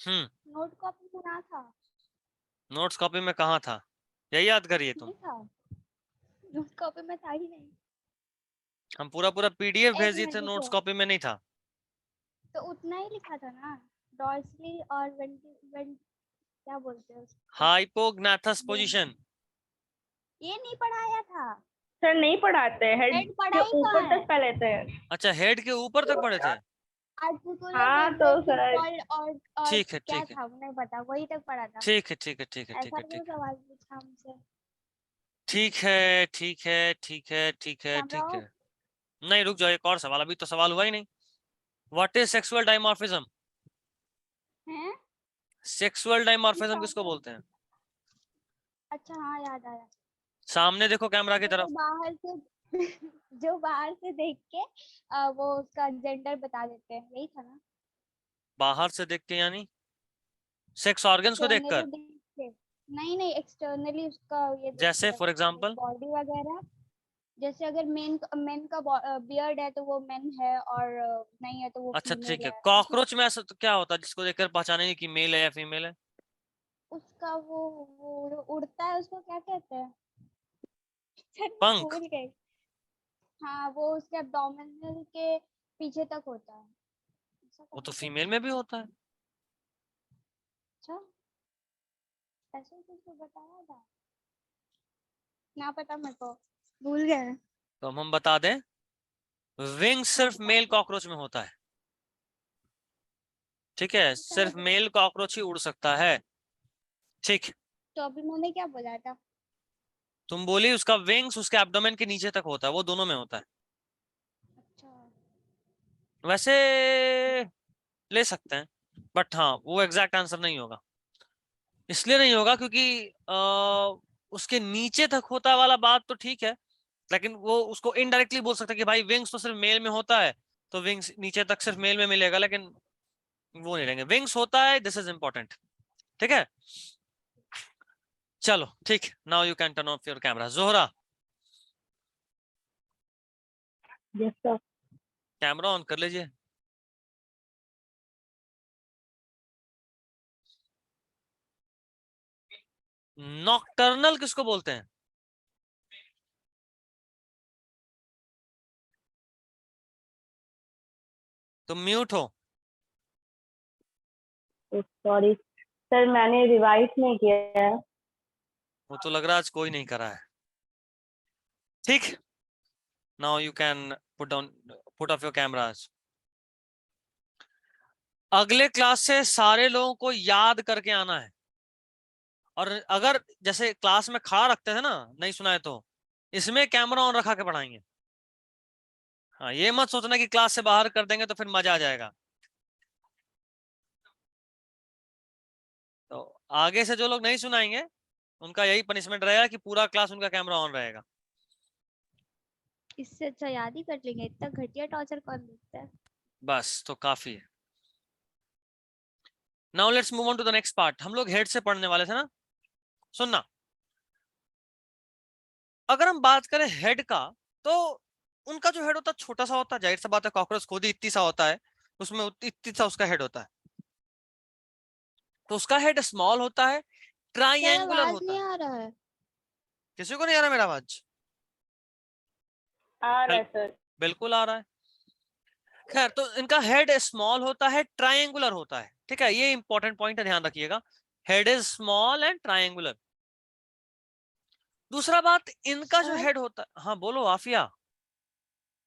Note copy में ना था। नोट्स कॉपी में कहाँ था, यही याद करिए तुम। नहीं था, नोट कॉपी में था ही नहीं। हम पूरा पूरा पीडीएफ एक भेज दिए मिनट थे, नोट्स रुको, कॉपी में नहीं था। तो उतना ही लिखा था ना, डॉर्सली और क्या बोलते हैं उसको, हाइपोग्नाथस वेन- पोजीशन। ये नहीं पढ़ाया था। सर नहीं पढ़ाते, हेड हेड के पढ़ाई कहाँ ऊपर है? तक पढ़े थे। अच्छा, हेड के ऊपर तक पढ़े थे। आर्टिकुलर हाँ तो वेंट्रल इज सर, कॉल्ड, और ठीक है क्या ठीक है था नहीं पता, वही तक पढ़ा था। ठीक है ठीक है ठीक है ठीक ऐसा है क्यों ठीक है सवाल पूछा हमसे? ठीक है ठीक है ठीक है ठीक है कैमरा ठीक ऑफ। है। नहीं, रुक जाओ, एक और सवाल, अभी तो सवाल हुआ ही नहीं। What is sexual dimorphism? है सेक्सुअल डायमॉर्फिज्म किसको कैमरा, बोलते हैं? अच्छा हाँ याद आया। सामने देखो कैमरा की जो तरफ। बाहर से जो बाहर से देख के वो उसका जेंडर बता देते हैं, यही था ना? बाहर से देख के यानी सेक्स ऑर्गन्स को एक्सटर्नली देखकर? देख के, नहीं नहीं, एक्सटर्नली उसका ये देख जैसे के, फॉर एग्जांपल? बॉडी वगैरह। जैसे अगर मेन का बियर्ड है तो वो मेन है, और नहीं है तो वो अच्छा ठीक फीमेल है, है, ऐसा। कॉकरोच में ऐसा तो क्या होता है जिसको देखकर पहचानेंगे कि मेल है या फीमेल है? उसका वो उड़ता है, उसको क्या कहते हैं? सर मैं पंख। भूल गई। हाँ, वो उसके एब्डोमिनल के पीछे तक होता है, ऐसा वो तो कहा था। फीमेल में भी होता है। अच्छा, ऐसे कुछ तो बताया था, ना पता मेरे को, भूल गए। तो हम बता दें, विंग हाँ सिर्फ बता मेल दो। कॉकरोच में होता है। ठीक है, ठीक है सिर्फ तो, मेल कॉकरोच ही उड़ सकता है। ठीक। अभी मैंने क्या बोला था? तुम बोली उसका विंग्स उसके एब्डोमेन के नीचे तक होता है, वो दोनों में होता है। अच्छा, वैसे ले सकते हैं, बट हाँ वो एग्जैक्ट आंसर नहीं होगा। इसलिए नहीं होगा क्योंकि उसके नीचे तक होता वाला बात तो ठीक है, लेकिन वो उसको इनडायरेक्टली बोल सकता है कि भाई विंग्स तो सिर्फ मेल में होता है, तो विंग्स नीचे तक सिर्फ मेल में मिलेगा, लेकिन वो नहीं लेंगे। विंग्स होता है, दिस इज इंपॉर्टेंट। ठीक है, चलो ठीक। Now you can turn off your camera. Zohra, yes sir. Camera on कर लीजिए। नॉकटर्नल किसको बोलते हैं? तुम म्यूट हो। सॉरी सर, मैंने रिवाइज नहीं किया है। वो तो लग रहा है आज कोई नहीं करा है। ठीक, now you can put off your cameras. अगले क्लास से सारे लोगों को याद करके आना है। और अगर जैसे क्लास में खा रखते थे ना, नहीं सुना है तो इसमें कैमरा ऑन रखा के पढ़ाएंगे। हाँ, ये मत सोचना कि क्लास से बाहर कर देंगे तो फिर मजा आ जाएगा। तो आगे से जो लोग नहीं सुनाएंगे उनका यही पनिशमेंट रहेगा कि पूरा क्लास उनका कैमरा ऑन रहेगा। इससे अच्छा याद ही कर लेंगे, इतना घटिया टॉर्चर कौन देखता है? बस तो काफी है। Now let's move on to the next part. हम लोग हेड से पढ़ने वाले थे ना, सुनना। अगर हम बात करें हेड का, तो उनका जो हेड होता है छोटा सा होता है, जाहिर सा बात है, कॉकरोच खुद ही इतनी सा होता है, उसमें इतनी सा उसका हेड होता है। तो उसका हेड स्मॉल होता है, सर ट्राइएंगुलर आवाज होता नहीं है। आ रहा है। किसी को नहीं आ रहा मेरा आवाज? आ रहा है सर। बिल्कुल आ रहा है। खैर, तो इनका हेड स्मॉल होता है, ट्राइंगुलर होता है। ठीक है, ये इंपॉर्टेंट पॉइंट है, ध्यान रखिएगा। Head is small and triangular. दूसरा बात, इनका जो सर हेड होता है, हाँ बोलो आफिया।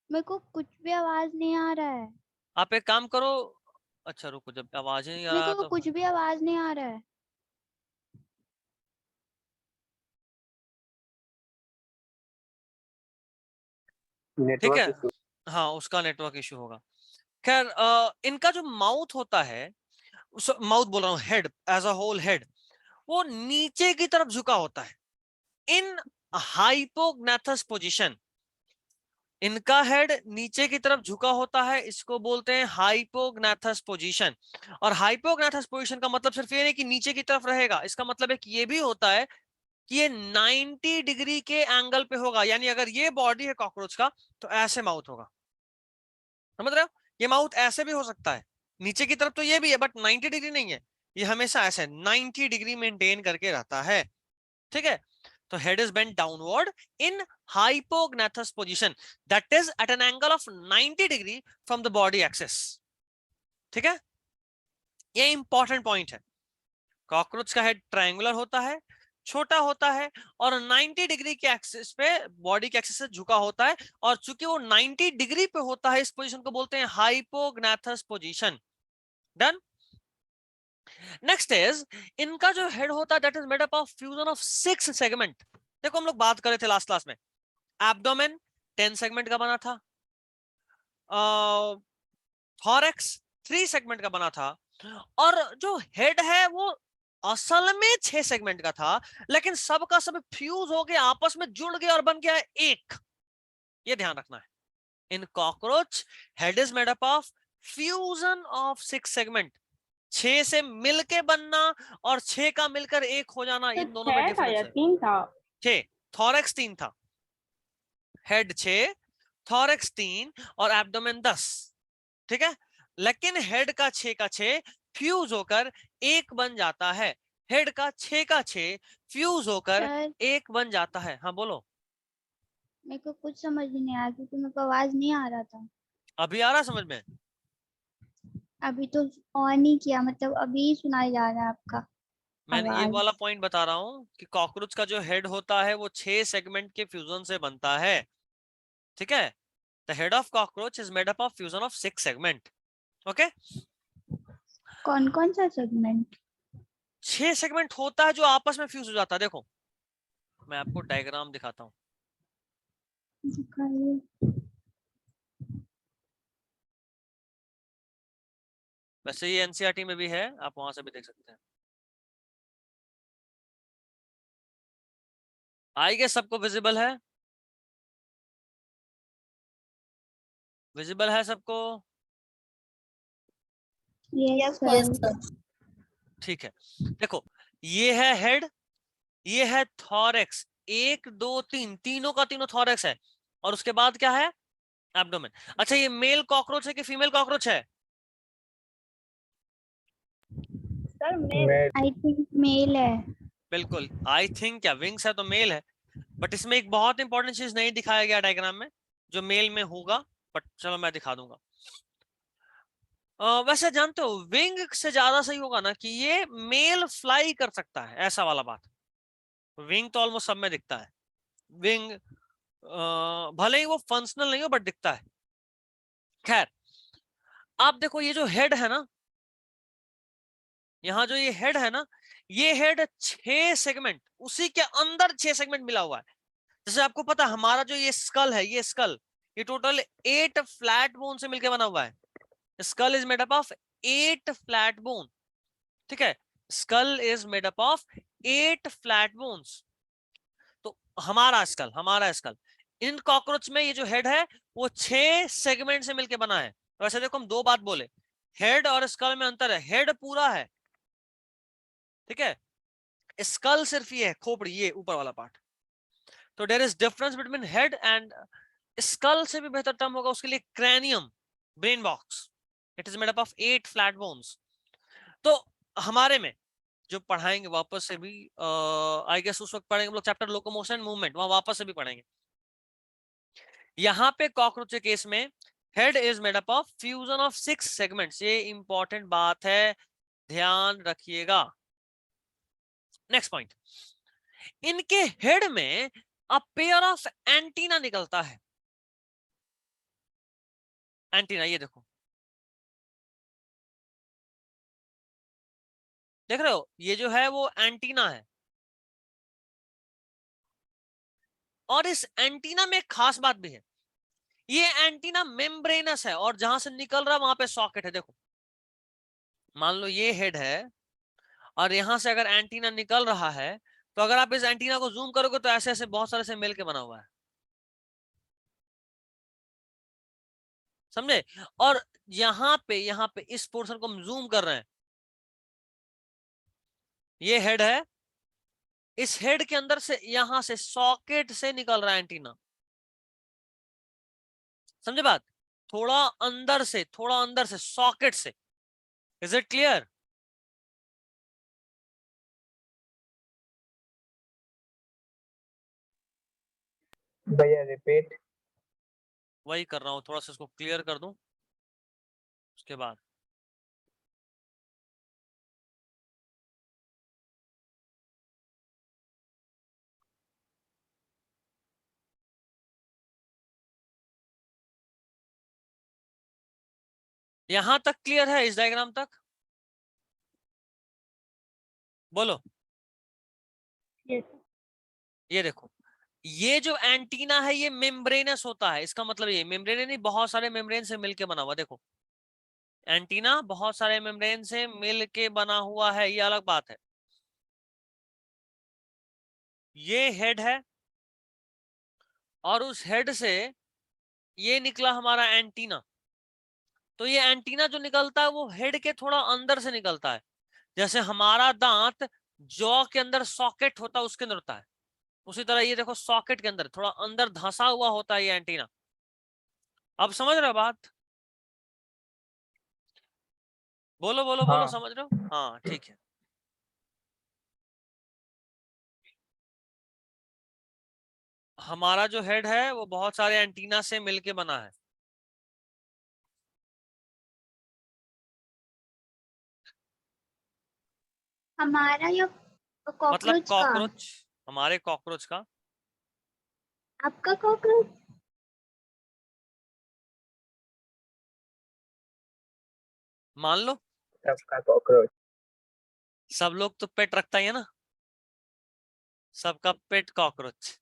मेरे को कुछ भी आवाज नहीं आ रहा है। आप एक काम करो, अच्छा रुको, जब आवाज नहीं आ मेरे रहा को तो कुछ भी आवाज नहीं आ रहा है। ठीक है। Network issue. हाँ, उसका नेटवर्क इशू होगा। खैर, इनका जो माउथ होता है, माउथ बोल रहा हूँ, head as a whole head, वो नीचे की तरफ झुका होता है इन हाइपोग्नाथस पोजीशन। इनका हेड नीचे की तरफ झुका होता है, इसको बोलते हैं हाइपोग्नाथस पोजीशन। और हाइपोग्नाथस पोजीशन का मतलब सिर्फ ये नहीं कि नीचे की तरफ रहेगा, इसका मतलब है कि ये भी होता है कि ये 90 डिग्री के एंगल पे होगा। यानी अगर ये बॉडी है कॉकरोच का, तो ऐसे माउथ होगा। समझ रहे हो? ये माउथ ऐसे भी हो सकता है, नीचे की तरफ तो ये भी है, बट 90 डिग्री नहीं है। ये हमेशा ऐसे 90 डिग्री मेंटेन करके रहता है, ठीक है। तो head is bent downward in hypognathous position, that is at an angle of 90 degree from the body axis, ठीक है। ये इंपॉर्टेंट पॉइंट है। कॉकरोच का हेड ट्रायंगुलर होता है, छोटा होता है और 90 डिग्री के एक्सिस पे, बॉडी के एक्सिस से झुका होता है, और चूंकि वो 90 डिग्री पे होता है, इस पोजीशन को बोलते हैं हाइपोग्नाथस पोजीशन। डन। नेक्स्ट इज, इनका जो हेड होता है that is made up of fusion of 6 segment. देखो हम लोग बात कर रहे थे लास्ट क्लास में, एब्डोमेन 10 सेगमेंट का बना था, थॉरेक्स 3 सेगमेंट का बना था, और जो हेड है वो असल में 6 सेगमेंट का था, लेकिन सबका सब फ्यूज हो गया, आपस में जुड़ गया और बन गया एक। ये ध्यान रखना है। इन cockroach head is made up of fusion of 6 segment, 6 से मिलके बनना और 6 का मिलकर एक हो जाना, तो इन दोनों में 6 था डिफरेंस या है। 3 था? 6, थॉरेक्स 3 था, हेड 6, थॉरेक्स 3 और एब्डोमेन 10, ठीक है। लेकिन हेड का 6 का 6 फ्यूज होकर एक बन जाता है, हेड का 6 का 6 फ्यूज होकर सर एक बन जाता है। हाँ बोलो। मेरे को कुछ समझ नहीं आया क्योंकि मेरे को आवाज नहीं आ रहा था। अभी आ रहा समझ में? अभी तो ऑन ही किया, मतलब अभी सुनाई जा रहा है आपका मैंने ये आवाज। वाला पॉइंट बता रहा हूँ कि कॉकरोच का जो हेड होता है वो 6 सेगमेंट के फ्यूजन से बनता है, ठीक है। The head of cockroach is made up of fusion of 6 segment, okay. कौन कौन सा सेगमेंट? 6 सेगमेंट होता है जो आपस में फ्यूज हो जाता है। देखो मैं आपको डायग्राम दिखाता हूँ। दिखाइए। वैसे ये एनसीईआरटी में भी है, आप वहां से भी देख सकते हैं। आई गेस सबको विजिबल है? विजिबल है सबको? Yes yes sir. सर। ठीक है। देखो ये है हेड, ये है थॉरेक्स, 1 2 3, तीनों का तीनों थॉरेक्स है, और उसके बाद क्या है? एब्डोमेन। अच्छा ये मेल कॉकरोच है कि फीमेल कॉकरोच है? Sir male. I think male है। बिल्कुल, आई थिंक क्या, विंग्स है तो मेल है। बट इसमें एक बहुत इंपॉर्टेंट चीज नहीं दिखाया गया डायग्राम में, जो मेल में होगा, बट चलो मैं दिखा दूंगा। वैसे जानते हो विंग से ज्यादा सही होगा ना कि ये मेल फ्लाई कर सकता है, ऐसा वाला बात। विंग तो ऑलमोस्ट सब में दिखता है, विंग भले ही वो फंक्शनल नहीं हो बट दिखता है। खैर आप देखो ये जो हेड है ना, यहाँ जो ये हेड है ना, ये हेड 6 सेगमेंट, उसी के अंदर 6 सेगमेंट मिला हुआ है। जैसे आपको पता हमारा जो ये स्कल है, ये स्कल, ये टोटल 8 फ्लैट बोन से मिलकर बना हुआ है। Skull is made up of 8 flat bone, ठीक है। Skull is made up of 8 flat bones. तो हमारा स्कल इन कॉकरोच में ये जो हेड है वो 6 सेगमेंट से मिलकर बना है। वैसे देखो हम दो बात बोले, हेड और स्कल में अंतर है, हेड पूरा है, ठीक है, स्कल सिर्फ ये है, खोपड़ी, ये ऊपर वाला पार्ट। तो there is difference between head and skull, से भी बेहतर टर्म होगा उसके लिए cranium, brain box. It is made up of 8 flat bones. तो हमारे में जो पढ़ाएंगे वापस से भी, आई गेस उस वक्त पढ़ेंगे हम लोग चैप्टर लोकोमोशन मूवमेंट, वहां वापस से भी पढ़ेंगे। यहाँ पे कॉकरोच के केस में head is made up of fusion of 6 segments, ये इंपॉर्टेंट बात है, ध्यान रखिएगा। नेक्स्ट पॉइंट, इनके हेड में अ पेयर ऑफ एंटीना निकलता है। एंटीना ये देखो, देख रहे हो, ये जो है वो एंटीना है। और इस एंटीना में एक खास बात भी है, ये एंटीना मेम्ब्रेनस है और जहां से निकल रहा है वहां पे सॉकेट है। देखो मान लो ये हेड है और यहां से अगर एंटीना निकल रहा है, तो अगर आप इस एंटीना को जूम करोगे तो ऐसे ऐसे बहुत सारे से मिल के बना हुआ है, समझे। और यहाँ पे इस पोर्शन को हम जूम कर रहे हैं, ये हेड है, इस हेड के अंदर से यहां से सॉकेट से निकल रहा है एंटीना, समझे बात। थोड़ा अंदर से सॉकेट से। Is it clear? भैया रिपीट। वही कर रहा हूँ, थोड़ा सा इसको क्लियर कर दूं उसके बाद। यहां तक क्लियर है, इस डायग्राम तक? बोलो। Yes. ये देखो, ये जो एंटीना है ये मेम्ब्रेनस होता है, इसका मतलब ये मेम्ब्रेन नहीं, बहुत सारे मेम्ब्रेन से मिलके बना हुआ। देखो एंटीना बहुत सारे मेम्ब्रेन से मिलके बना हुआ है, ये अलग बात है। ये हेड है और उस हेड से ये निकला हमारा एंटीना। तो ये एंटीना जो निकलता है वो हेड के थोड़ा अंदर से निकलता है, जैसे हमारा दांत जॉ के अंदर सॉकेट होता है उसके अंदर होता है, उसी तरह ये देखो सॉकेट के अंदर थोड़ा अंदर धंसा हुआ होता है ये एंटीना। अब समझ रहे हो बात? बोलो बोलो बोलो, हाँ। समझ रहे हो? हाँ ठीक है। हमारा जो हेड है वो बहुत सारे एंटीना से मिलके बना है। हमारा या मतलब कॉकरोच का? कॉकरोच, हमारे कॉकरोच का। आपका कॉकरोच? मान लो सबका कॉकरोच। सब लोग तो पेट रखता ही है ना, सबका पेट कॉकरोच।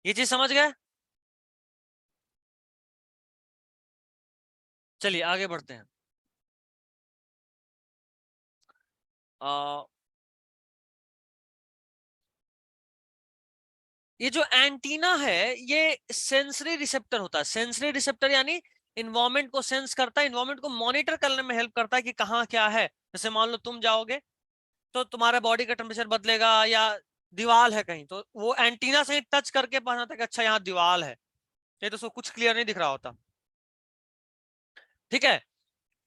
ये चीज समझ गए? चलिए आगे बढ़ते हैं। ये जो एंटीना है ये सेंसरी रिसेप्टर होता है। सेंसरी रिसेप्टर यानी इन्वायरमेंट को सेंस करता है, इन्वायरमेंट को मॉनिटर करने में हेल्प करता है कि कहाँ क्या है। जैसे मान लो तुम जाओगे तो तुम्हारा बॉडी का टेम्परेचर बदलेगा, या दीवार है कहीं तो वो एंटीना से टच करके पता था कि अच्छा यहाँ दीवार है, ये तो उसको कुछ क्लियर नहीं दिख रहा होता। ठीक है,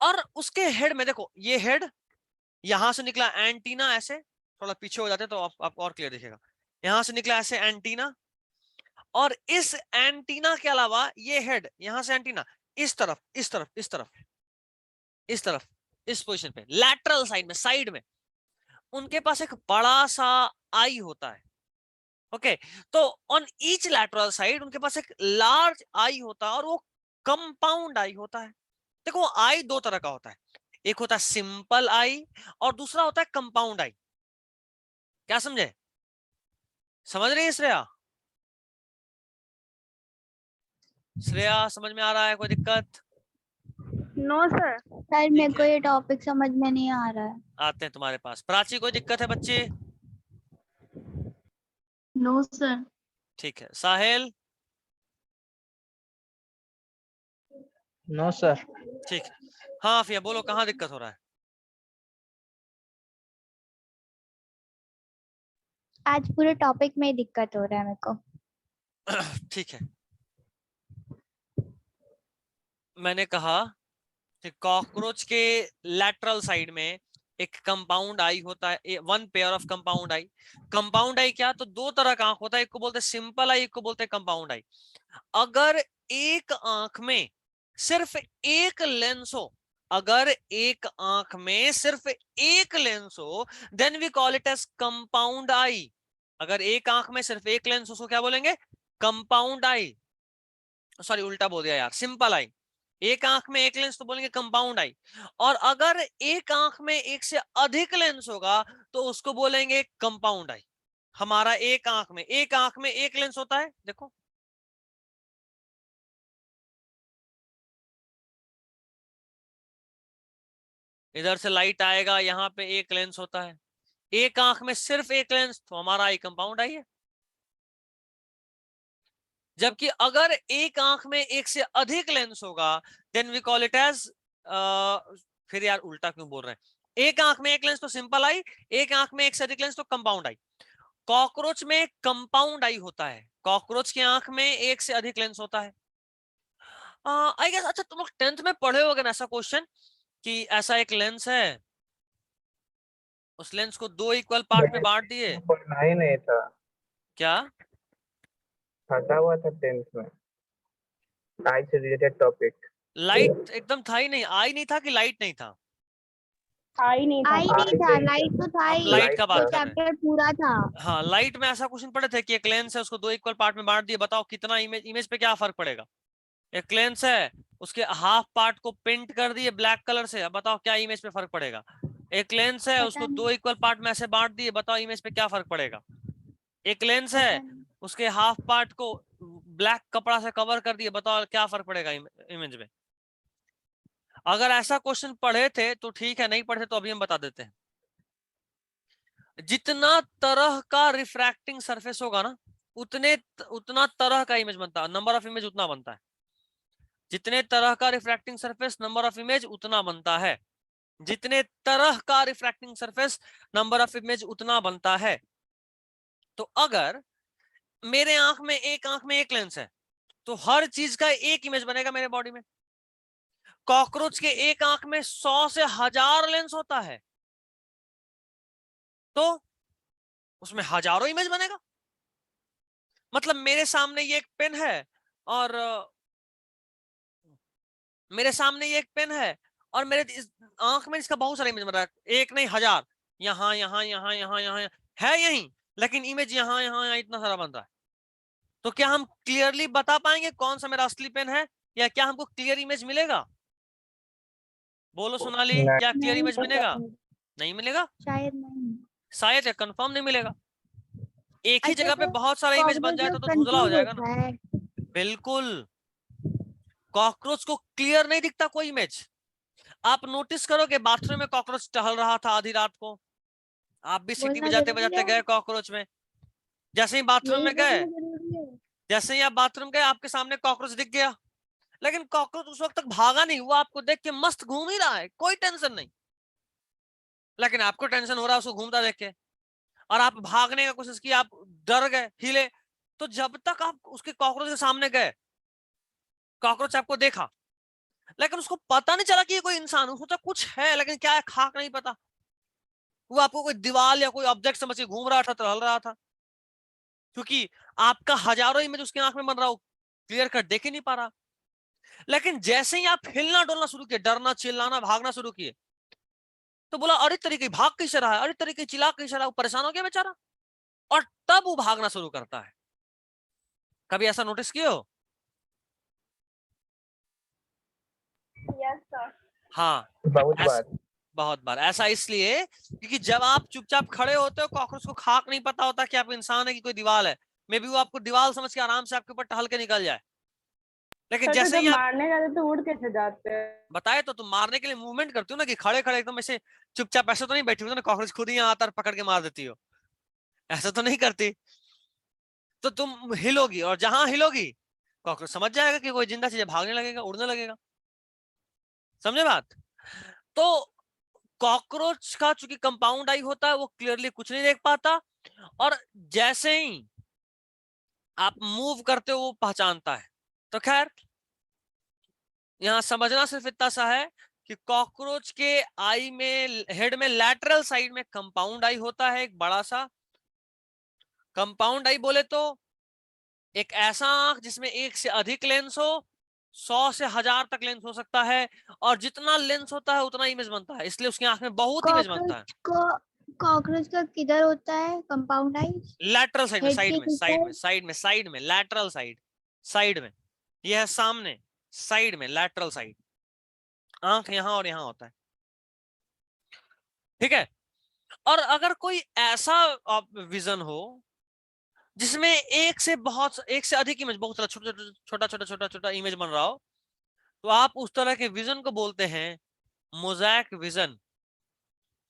और उसके हेड में देखो, ये हेड यहां से निकला एंटीना, ऐसे थोड़ा पीछे हो जाते तो आपको और क्लियर दिखेगा। यहां से निकला ऐसे एंटीना, और इस एंटीना के अलावा ये हेड यहां से एंटीना इस तरफ इस तरफ इस तरफ इस तरफ इस पोजीशन पे लैटरल साइड में, साइड में उनके पास एक बड़ा सा आई होता है। ओके, तो ऑन ईच लैटरल साइड उनके पास एक लार्ज आई होता है और वो कंपाउंड आई होता है। देखो आई दो तरह का होता है, एक होता है सिंपल आई और दूसरा होता है कंपाउंड आई। क्या समझे? समझ रही है श्रेया? श्रेया समझ में आ रहा है? कोई दिक्कत? No sir. सर मेरे को ये टॉपिक समझ में नहीं आ रहा है। आते हैं तुम्हारे पास। प्राची कोई दिक्कत है बच्चे? No sir. ठीक है। साहिल? No sir. ठीक है। हाँ फिया बोलो, कहाँ दिक्कत हो रहा है? आज पूरे टॉपिक में ही दिक्कत हो रहा है मेरे को। ठीक है, मैंने कहा कि कॉकरोच के लैटरल साइड में एक कंपाउंड आई होता है, one pair of compound eye. Compound eye क्या, तो दो तरह का आंख होता है, एक को बोलते हैं सिंपल आई, एक को बोलते हैं कंपाउंड आई। अगर एक आंख में सिर्फ एक लेंस हो, अगर एक आंख में सिर्फ एक लेंस हो, then we call it as compound eye. अगर एक आंख में सिर्फ एक लेंस हो उसको क्या बोलेंगे? कंपाउंड आई। सॉरी उल्टा बोल दिया यार, सिंपल आई। एक आंख में एक लेंस तो बोलेंगे कंपाउंड आई, और अगर एक आंख में एक से अधिक लेंस होगा तो उसको बोलेंगे कंपाउंड आई। हमारा एक आंख में एक लेंस होता है, देखो इधर से लाइट आएगा, यहाँ पे एक लेंस होता है। एक आंख में सिर्फ एक लेंस तो हमारा आई कंपाउंड आई है। जबकि अगर एक आंख में एक से अधिक लेंस होगा then we call it as, फिर यार उल्टा क्यों बोल रहे हैं, एक आंख में एक लेंस तो सिंपल आई, एक आंख में एक से अधिक लेंस तो कंपाउंड आई। कॉकरोच में कंपाउंड आई होता है, कॉकरोच की आंख में एक से अधिक लेंस होता है। आई गेस, अच्छा तुम लोग 10th में पढ़े होगे ना ऐसा क्वेश्चन, कि ऐसा एक लेंस है, उस लेंस को दो इक्वल पार्ट में बांट दिए। 2.9 नहीं था। क्या? फंसा हुआ था 10th में आई से रिलेटेड टॉपिक। लाइट एकदम था ही नहीं, आई नहीं था कि लाइट नहीं था? आई नहीं था। आई नहीं था, लाइट तो था हम ही, लाइट Light का बात कर रहे हैं। चैप्टर पूरा था। हाँ, लाइट में ऐसा क्वेश्चन पढ़े थे कि एक लेंस है, उसको दो इक्वल पार्ट में बांट दिए, बताओ कितना इमेज पे क्या फर्क पड़ेगा? एक लेंस है, उसके हाफ पार्ट को पेंट कर दिए ब्लैक कलर से, अब बताओ क्या इमेज पे फर्क पड़ेगा? एक लेंस है, पता उसको नहीं, दो इक्वल पार्ट में ऐसे बांट दिए, बताओ इमेज पे क्या फर्क पड़ेगा? एक लेंस है, पता नहीं। उसके हाफ पार्ट को ब्लैक कपड़ा से कवर कर दिए, बताओ क्या फर्क पड़ेगा इमेज में? अगर ऐसा क्वेश्चन पढ़े थे तो ठीक है, नहीं पढ़े तो अभी हम बता देते हैं। जितना तरह का रिफ्रैक्टिंग सरफेस होगा ना, उतना तरह का इमेज बनता है, नंबर ऑफ इमेज उतना बनता है। जितने तरह का refracting surface, number of image उतना बनता है। जितने तरह का refracting surface, number of image उतना बनता है। तो अगर मेरे आंख में एक लेंस है, तो हर चीज का एक इमेज बनेगा मेरे बॉडी में। कॉकरोच के एक आंख में 100 से 1000 लेंस होता है, तो उसमें हजारों इमेज बनेगा। मतलब मेरे सामने ये एक पेन है, और मेरे सामने ये एक पेन है, और मेरे इस आंख में इसका बहुत सारा इमेज बन रहा है, एक नहीं 1000, यहाँ यहाँ यहाँ यहाँ यहाँ है यही, लेकिन इमेज यहाँ यहाँ यहाँ इतना सारा बन रहा है। तो क्या हम क्लियरली बता पाएंगे कौन सा मेरा असली पेन है, या क्या हमको क्लियर इमेज मिलेगा? बोलो सोनाली, नहीं। क्या क्लियर नहीं, इमेज मिलेगा? नहीं मिलेगा, शायद नहीं। शायद या कंफर्म नहीं मिलेगा। एक ही अच्छा, जगह पे तो बहुत सारा इमेज बन जाए कॉकरोच तो धुंधला हो कंफ्यूज जाएगा ना। होता है। बिल्कुल, कॉकरोच को क्लियर नहीं दिखता कोई इमेज। आप नोटिस करो कि बाथरूम में कॉकरोच टहल रहा था आधी रात को, आप भी सिटी बोलना बजाते जरूरी बजाते है, गए कॉकरोच में, जैसे ही बाथरूम यही में गए, बोलना जरूरी है। जैसे ही आप बाथरूम गए, आपके सामने कॉकरोच दिख गया, लेकिन कॉकरोच उस वक्त तक भागा नहीं, वो आपको देख के मस्त घूम ही रहा है, कोई टेंशन नहीं। लेकिन आपको टेंशन हो रहा है उसको घूमता देख के, और आप भागने का कोशिश की, आप डर गए, हिले। तो जब तक आप उसके कॉकरोच के सामने गए, कॉकरोच आपको देखा, लेकिन उसको पता नहीं चला कि ये कोई इंसान, उसको तो कुछ है, लेकिन क्या है खाक नहीं पता। वो आपको कोई दीवार या कोई ऑब्जेक्ट समझ के घूम रहा था, टहल रहा था, क्योंकि आपका हजारों इमेज उसकी आंख में बन रहा हो, क्लियर कट देख ही नहीं पा रहा। लेकिन जैसे ही आप हिलना डोलना शुरू किए, डरना चिल्लाना भागना शुरू किए, तो बोला अरे तरीके भाग कैसे रहा है, अरे तरीके चिल्ला कैसे रहा है, वो परेशान हो गया बेचारा, और तब वो भागना शुरू करता है। कभी ऐसा नोटिस किए हो? Yes sir. हाँ, बहुत ऐसा बार। बहुत बार। ऐसा इसलिए क्योंकि जब आप चुपचाप खड़े होते हो, कॉकरोच को खाक नहीं पता होता कि आप इंसान है कि कोई दीवार है। मे बी वो आपको दीवार समझ के आराम से आपके ऊपर टहल के निकल जाए, लेकिन सर तो जैसे ही जब आप मारने जाते तो उड़ कैसे जाते हैं? बताए तो तुम मारने के लिए मूवमेंट करती हो ना, कि खड़े खड़े एकदम ऐसे चुपचाप ऐसे तो नहीं बैठी हो ना, कॉकरोच खुद ही यहाँ आता और पकड़ के मार देती हो, ऐसा तो नहीं करती। तो तुम हिलोगी, और जहां हिलोगी कॉकरोच समझ जाएगा कि कोई जिंदा चीज है, भागने लगेगा, उड़ने लगेगा। समझे बात? तो कॉकरोच का चूंकि कंपाउंड आई होता है, वो क्लियरली कुछ नहीं देख पाता, और जैसे ही आप मूव करते हो वो पहचानता है। तो खैर, यहां समझना सिर्फ इतना सा है कि कॉकरोच के आई में, हेड में लैटरल साइड में कंपाउंड आई होता है, एक बड़ा सा कंपाउंड आई। बोले तो एक ऐसा आंख जिसमें एक से अधिक लेंस हो, 100 से 1000 तक लेंस हो सकता है, और जितना लेंस होता है उतना इमेज बनता है, इसलिए उसकी आंख में बहुत इमेज बनता है। कॉकरोच का किधर होता है कंपाउंड आई? लैटरल साइड में, हेड साइड के में, किस साइड में, साइड? साइड में, साइड में, लैटरल साइड, साइड में। यह है सामने, साइड में, लैटरल साइड। आंख यहां और यहां होता है, ठीक है। और अगर कोई ऐसा विजन हो जिसमें एक से अधिक इमेज, बहुत सारा छोटा छोटा छोटा छोटा छोटा इमेज बन रहा हो, तो आप उस तरह के विजन को बोलते हैं मोज़ैक विजन।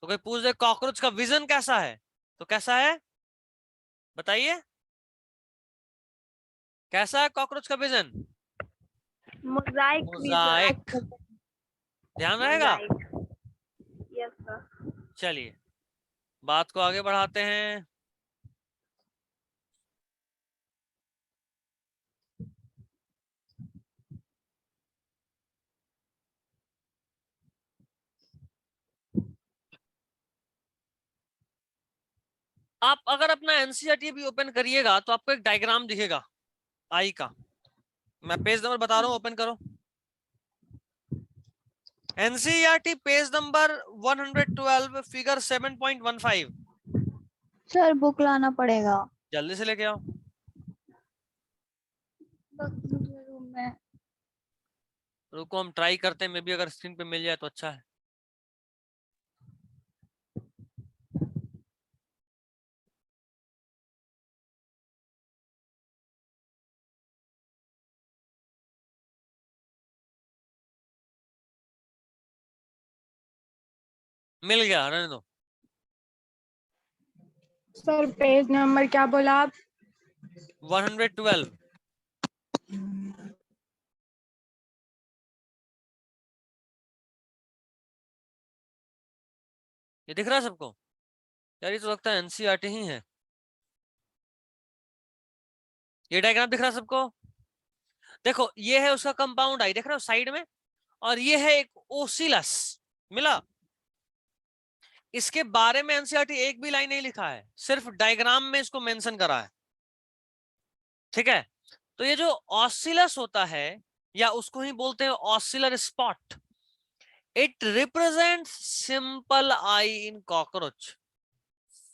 तो कोई पूछ दे कॉकरोच का विजन कैसा है, तो कैसा है बताइए, कैसा है कॉकरोच का विजन? मोज़ाइक मोज़ाइक, ध्यान रहेगा। Yes sir. चलिए बात को आगे बढ़ाते हैं। आप अगर अपना एनसीईआरटी भी ओपन करिएगा तो आपको एक डायग्राम दिखेगा, आई का। मैं पेज नंबर बता रहा हूँ, ओपन करो। NCERT page number 112 figure 7.15। Sir book लाना पड़ेगा। जल्दी से लेके आओ। रूम में। रुको हम ट्राई करते हैं, मे बी अगर स्क्रीन पे मिल जाए तो अच्छा है। मिल गया, रहने दो। सर पेज नंबर क्या बोला आप? 112। ये दिख रहा है सबको? यार ये तो लगता है एनसीईआरटी ही है। ये डायग्राम दिख रहा है सबको? देखो ये है उसका कंपाउंड आई, देख रहे हो साइड में, और ये है एक ओसिलस मिला। इसके बारे में एनसीईआरटी एक भी लाइन नहीं लिखा है, सिर्फ डायग्राम में इसको मेंशन करा है। ठीक है, तो ये जो ऑसिलस होता है, या उसको ही बोलते हैं ocellar spot, it represents simple eye in cockroach.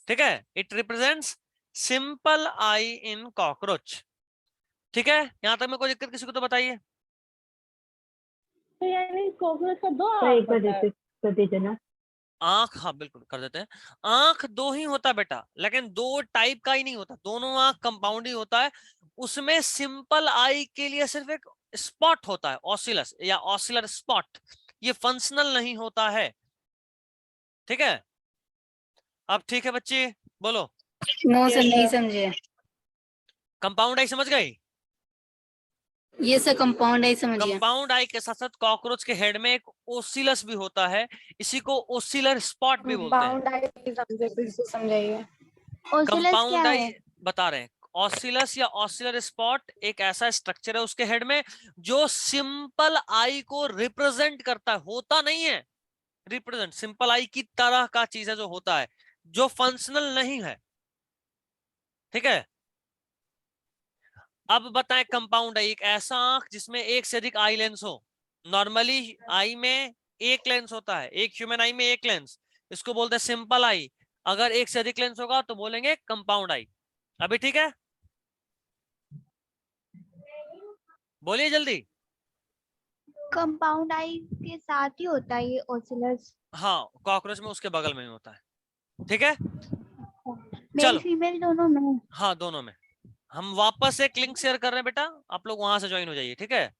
ठीक है, it represents simple eye in cockroach. ठीक है, यहां तक में कोई दिक्कत किसी को तो बताइए। तो यानी कॉकरोच का दो तो आँख एक बार होता है। रिपीट कर दीजिए ना। आंख, हाँ बिल्कुल कर देते हैं। आंख दो ही होता बेटा, लेकिन दो टाइप का ही नहीं होता, दोनों आंख कंपाउंड ही होता है। उसमें सिंपल आई के लिए सिर्फ एक स्पॉट होता है, ऑसिलस या ऑसिलर स्पॉट, ये फंक्शनल नहीं होता है। ठीक है, अब ठीक है बच्चे, बोलो। नो सर, Yes, नहीं sir. समझे। कंपाउंड आई समझ गई? ये सर कंपाउंड आई समझिए। कंपाउंड आई के साथ साथ कॉकरोच के हेड में एक ओसिलस भी होता है, इसी को ओसिलर स्पॉट भी बोलते हैं। कंपाउंड आई समझे, फिर से समझाइए। ओसिलस क्या कंपाउंड आई है? बता रहे हैं, ऑसिलस या ऑसिलर स्पॉट एक ऐसा स्ट्रक्चर है उसके हेड में जो सिंपल आई को रिप्रेजेंट करता है, होता नहीं है, रिप्रेजेंट सिंपल आई की तरह का चीज है जो होता है, जो फंक्शनल नहीं है। ठीक है, अब बताएं, कंपाउंड आई एक ऐसा आंख जिसमें एक से अधिक आई लेंस हो। नॉर्मली आई में एक लेंस होता है, एक ह्यूमन आई में एक लेंस, इसको बोलते हैं सिंपल आई। अगर एक से अधिक लेंस होगा तो बोलेंगे कंपाउंड आई। अभी ठीक है, बोलिए जल्दी। कंपाउंड आई के साथ ही होता है ये ओसिलस। हाँ, कॉकरोच में उसके बगल में ही होता है। ठीक है, मेल चलो। फीमेल दोनों में। हाँ दोनों में। हम वापस एक लिंक शेयर कर रहे हैं बेटा, आप लोग वहां से ज्वाइन हो जाइए। ठीक है,